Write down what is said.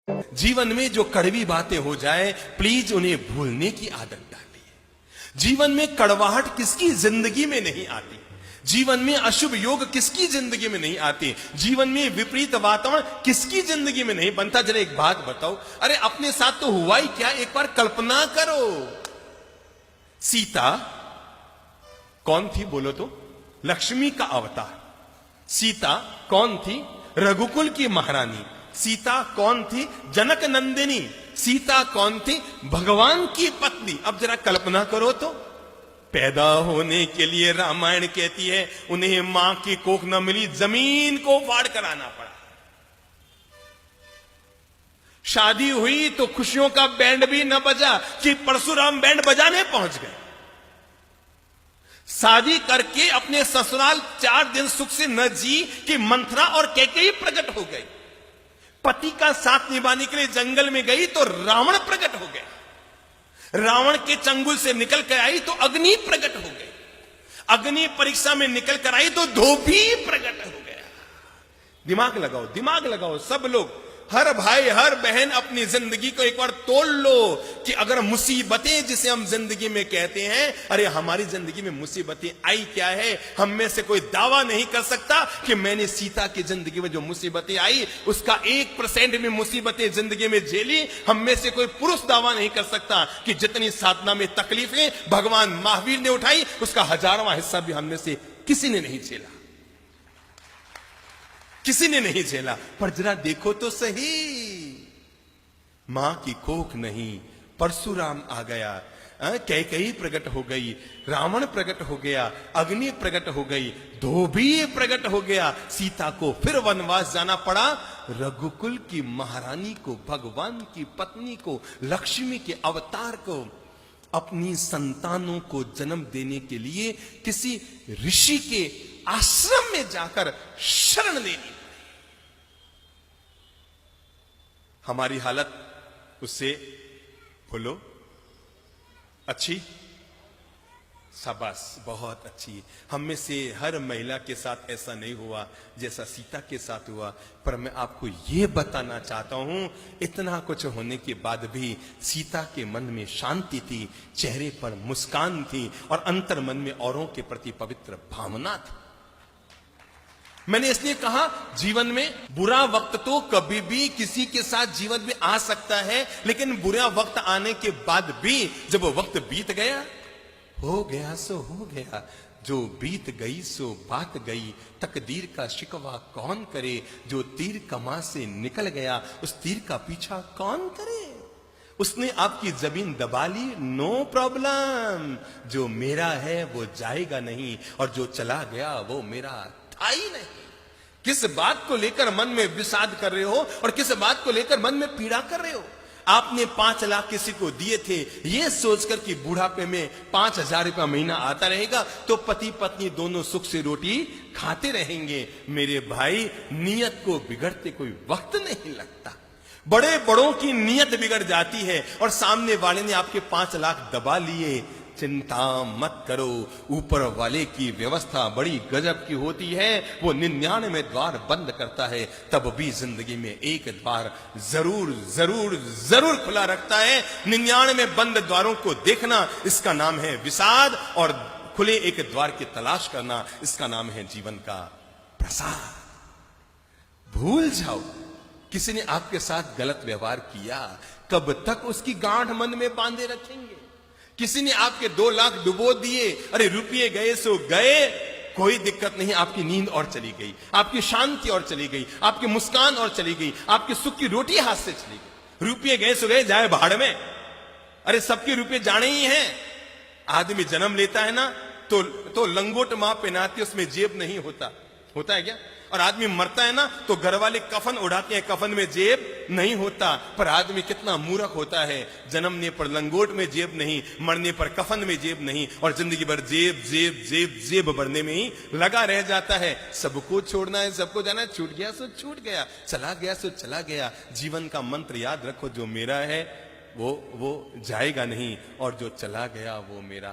जीवन में जो कड़वी बातें हो जाए, प्लीज उन्हें भूलने की आदत डालिए। जीवन में कड़वाहट किसकी जिंदगी में नहीं आती, जीवन में अशुभ योग किसकी जिंदगी में नहीं आती, जीवन में विपरीत वातावरण किसकी जिंदगी में नहीं बनता। जरा एक बात बताओ, अरे अपने साथ तो हुआ ही क्या, एक बार कल्पना करो। सीता कौन थी बोलो तो? लक्ष्मी का अवतार। सीता कौन थी? रघुकुल की महारानी। सीता कौन थी? जनक नंदिनी। सीता कौन थी? भगवान की पत्नी। अब जरा कल्पना करो तो, पैदा होने के लिए रामायण कहती है उन्हें मां की कोख न मिली, जमीन को फाड़ कर आना पड़ा। शादी हुई तो खुशियों का बैंड भी न बजा कि परशुराम बैंड बजाने पहुंच गए। शादी करके अपने ससुराल 4 दिन सुख से न जी कि मंथरा और कैकेयी प्रकट हो गई। पति का साथ निभाने के लिए जंगल में गई तो रावण प्रकट हो गया। रावण के चंगुल से निकल कर आई तो अग्नि प्रकट हो गई। अग्नि परीक्षा में निकल कर आई तो धोबी प्रकट हो गया। दिमाग लगाओ, दिमाग लगाओ सब लोग, हर भाई हर बहन अपनी जिंदगी को एक बार तोल लो कि अगर मुसीबतें जिसे हम जिंदगी में कहते हैं, अरे हमारी जिंदगी में मुसीबतें आई क्या है। हम में से कोई दावा नहीं कर सकता कि मैंने सीता की जिंदगी में जो मुसीबतें आई उसका 1% में मुसीबतें जिंदगी में झेली। हम में से कोई पुरुष दावा नहीं कर सकता कि जितनी साधना में तकलीफें भगवान महावीर ने उठाई उसका 1000वां हिस्सा भी हम में से किसी ने नहीं झेला, किसी ने नहीं झेला। पर जरा देखो तो सही, मां की कोख नहीं, परशुराम आ गया, कैकेयी प्रकट हो गई, रावण प्रकट हो गया, अग्नि प्रकट हो गई, धोबी प्रकट हो गया। सीता को फिर वनवास जाना पड़ा। रघुकुल की महारानी को, भगवान की पत्नी को, लक्ष्मी के अवतार को अपनी संतानों को जन्म देने के लिए किसी ऋषि के आश्रम में जाकर शरण लेनी। हमारी हालत उससे बोलो अच्छी? शाबाश, बहुत अच्छी। हम में से हर महिला के साथ ऐसा नहीं हुआ जैसा सीता के साथ हुआ। पर मैं आपको यह बताना चाहता हूं, इतना कुछ होने के बाद भी सीता के मन में शांति थी, चेहरे पर मुस्कान थी और अंतर मन में औरों के प्रति पवित्र भावना थी। मैंने इसलिए कहा, जीवन में बुरा वक्त तो कभी भी किसी के साथ जीवन में आ सकता है, लेकिन बुरा वक्त आने के बाद भी जब वो वक्त बीत गया, हो गया सो हो गया, जो बीत गई सो बात गई, तकदीर का शिकवा कौन करे, जो तीर कमा से निकल गया उस तीर का पीछा कौन करे। उसने आपकी जमीन दबा ली, नो प्रॉब्लम, जो मेरा है वो जाएगा नहीं और जो चला गया वो मेरा था ही नहीं। किस बात को लेकर मन में विषाद कर रहे हो और किस बात को लेकर मन में पीड़ा कर रहे हो। आपने 5 लाख किसी को दिए थे ये सोचकर कि बुढ़ापे में 5000 रुपया महीना आता रहेगा तो पति पत्नी दोनों सुख से रोटी खाते रहेंगे। मेरे भाई, नियत को बिगड़ते कोई वक्त नहीं लगता। बड़े बड़ों की नियत बिगड़ जाती है और सामने वाले ने आपके 5 लाख दबा लिए। चिंता मत करो, ऊपर वाले की व्यवस्था बड़ी गजब की होती है। वो 99 द्वार बंद करता है, तब भी जिंदगी में एक द्वार जरूर जरूर जरूर खुला रखता है। 99 बंद द्वारों को देखना, इसका नाम है विषाद, और खुले एक द्वार की तलाश करना, इसका नाम है जीवन का प्रसाद। भूल जाओ, किसी ने आपके साथ गलत व्यवहार किया, कब तक उसकी गांठ मन में बांधे रखेंगे। किसी ने आपके 2 लाख डुबो दिए, अरे रुपये गए सो गए, कोई दिक्कत नहीं, आपकी नींद और चली गई, आपकी शांति और चली गई, आपकी मुस्कान और चली गई, आपकी सुख की रोटी हाथ से चली गई। रुपये गए सो गए, जाए भाड़ में। अरे सबके रुपये जाने ही हैं। आदमी जन्म लेता है ना तो लंगोट मां पहनाती, उसमें जेब नहीं होता, होता है क्या? और आदमी मरता है ना तो घर वाले कफन उड़ाते हैं, कफन में जेब नहीं होता। पर आदमी कितना मूर्ख होता है, जन्मने पर लंगोट में जेब नहीं, मरने पर कफन में जेब नहीं, और जिंदगी भर जेब जेब जेब जेब भरने में ही लगा रह जाता है। सबको छोड़ना है, सबको जाना है, छूट गया सो छूट गया, चला गया सो चला गया। जीवन का मंत्र याद रखो, जो मेरा है वो जाएगा नहीं और जो चला गया वो मेरा